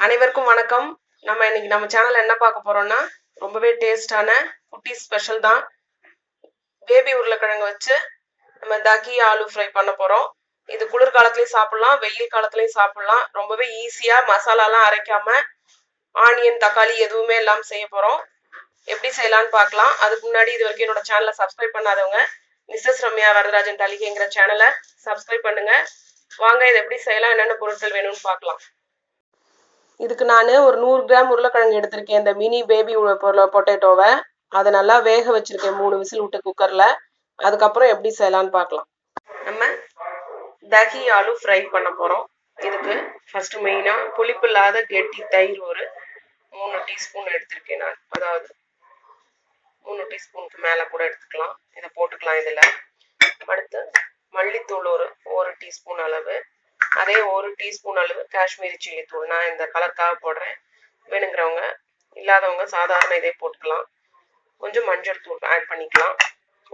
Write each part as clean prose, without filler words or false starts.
அனைவருக்கும் வணக்கம். நம்ம இன்னைக்கு நம்ம சேனல்ல என்ன பார்க்க போறோம்னா ரொம்பவே டேஸ்டான குட்டி ஸ்பெஷல் தான். பேபி உருளைக்கிழங்கு வச்சு நம்ம தகி ஆலு ஃப்ரை பண்ண போறோம். இது குளிர்காலத்துலயும் சாப்பிடலாம், வெயில் காலத்துலயும் சாப்பிடலாம். ரொம்பவே ஈஸியா மசாலாலாம் அரைக்காம ஆனியன் தக்காளி எதுவுமே இல்லாம செய்ய போறோம். எப்படி செய்யலாம்னு பார்க்கலாம். அதுக்கு முன்னாடி இது வரைக்கும் என்னோட சேனலை சப்ஸ்கிரைப் பண்ணாதவங்க மிஸ்ஸஸ் ரம்யா வரதராஜன் தலிகைங்கிற சேனலை சப்ஸ்கிரைப் பண்ணுங்க. வாங்க இதை எப்படி செய்யலாம், என்னென்ன பொருட்கள் வேணும்னு பார்க்கலாம். இதுக்கு நான் ஒரு 100 கிராம் உருளைக்கிழங்கு எடுத்திருக்கேன். இந்த மினி பேபி பொட்டேட்டோவை அதை நல்லா வேக வச்சிருக்கேன் 3 விசில் விட்டு குக்கர்ல. அதுக்கப்புறம் எப்படி செய்யலாம்னு பார்க்கலாம். நம்ம தகி ஆலு ஃப்ரை பண்ண போறோம். இதுக்கு ஃபர்ஸ்ட் மெயினா புளிப்பு இல்லாத கெட்டி தயிர் ஒரு 3 டீஸ்பூன் எடுத்திருக்கேன் நான். அதாவது 3 டீஸ்பூனுக்கு மேல கூட எடுத்துக்கலாம். இதை போட்டுக்கலாம். இதுல அடுத்து மல்லித்தூள் ஒரு டீஸ்பூன் அளவு, அதே 1 டீஸ்பூன் அளவு காஷ்மீரி சில்லி தூள். நான் இந்த கலருக்காக போடுறேன். வேணுங்கிறவங்க இல்லாதவங்க சாதாரண இதே போட்டுக்கலாம். கொஞ்சம் மஞ்சள் தூள் ஆட் பண்ணிக்கலாம்.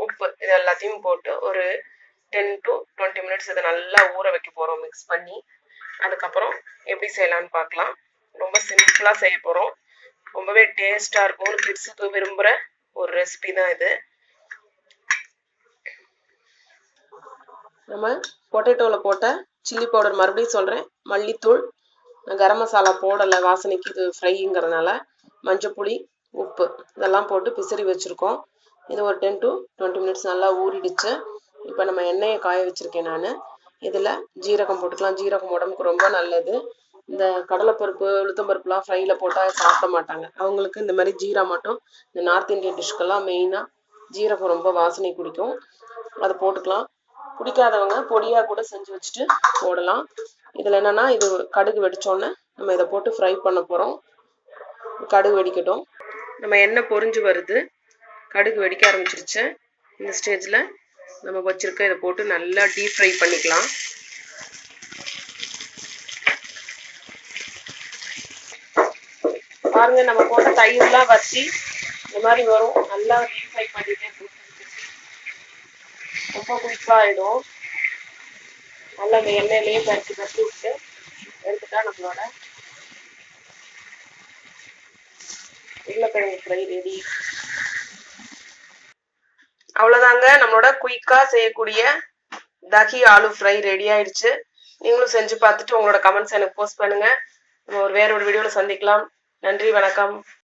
உப்பு, இது எல்லாத்தையும் போட்டு ஒரு 10 to 20 மினிட்ஸ் இதை நல்லா ஊற வைக்க போறோம் மிக்ஸ் பண்ணி. அதுக்கப்புறம் எப்படி செய்யலாம்னு பார்க்கலாம். ரொம்ப சிம்பிளா செய்ய போறோம். ரொம்பவே டேஸ்டா இருக்கும். ஒரு கிட்ஸுக்கு விரும்புற ஒரு ரெசிபி தான் இது. நம்ம பொட்டேட்டோவில் போட்ட சில்லி பவுடர் மறுபடியும் சொல்கிறேன், மல்லித்தூள், கரம் மசாலா போடலை வாசனைக்கு, இது ஃப்ரைங்கிறதுனால, மஞ்சப்பொடி, உப்பு இதெல்லாம் போட்டு பிசறி வச்சுருக்கோம். இது ஒரு 10 to 20 மினிட்ஸ் நல்லா ஊறிடுச்சு. இப்போ நம்ம எண்ணெயை காய வச்சுருக்கேன் நான். இதில் ஜீரகம் போட்டுக்கலாம். ஜீரகம் உடம்புக்கு ரொம்ப நல்லது. இந்த கடலைப்பருப்பு உளுத்தம்பருப்புலாம் ஃப்ரையில் போட்டால் சாப்பிட மாட்டாங்க. அவங்களுக்கு இந்த மாதிரி ஜீரா மட்டும், இந்த நார்த் இந்தியன் டிஷ்க்கெல்லாம் மெயினாக ஜீரகம் ரொம்ப வாசனை பிடிக்கும். அதை போட்டுக்கலாம். பிடிக்காதவங்க பொடியாக கூட செஞ்சு வச்சுட்டு போடலாம். இதில் என்னென்னா, இது கடுகு வெடிச்சோன்னே நம்ம இதை போட்டு ஃப்ரை பண்ண போகிறோம். கடுகு வெடிக்கட்டும். நம்ம எண்ணெய் பொரிஞ்சு வருது, கடுகு வெடிக்க ஆரம்பிச்சிருச்சு. இந்த ஸ்டேஜில் நம்ம வச்சுருக்க இதை போட்டு நல்லா டீப் ஃப்ரை பண்ணிக்கலாம். பாருங்க, நம்ம போட்ட தயிர்லாம் வச்சு இந்த மாதிரி வரும். நல்லா டீப் ஃப்ரை பண்ணிட்டே ரொம்ப குயிக்காக ஆகிடும். நல்லா அந்த எண்ணெயிலேயே பறித்து விட்டு எடுத்துட்டா நம்மளோட உருளைக்கிழங்கு ஃப்ரை ரெடி. அவ்வளோதாங்க, நம்மளோட குயிக்காக செய்யக்கூடிய தகி ஆலு ஃப்ரை ரெடி ஆயிடுச்சு. நீங்களும் செஞ்சு பார்த்துட்டு உங்களோட கமெண்ட்ஸ் எனக்கு போஸ்ட் பண்ணுங்க. நம்ம வேற ஒரு வீடியோவில் சந்திக்கலாம். நன்றி, வணக்கம்.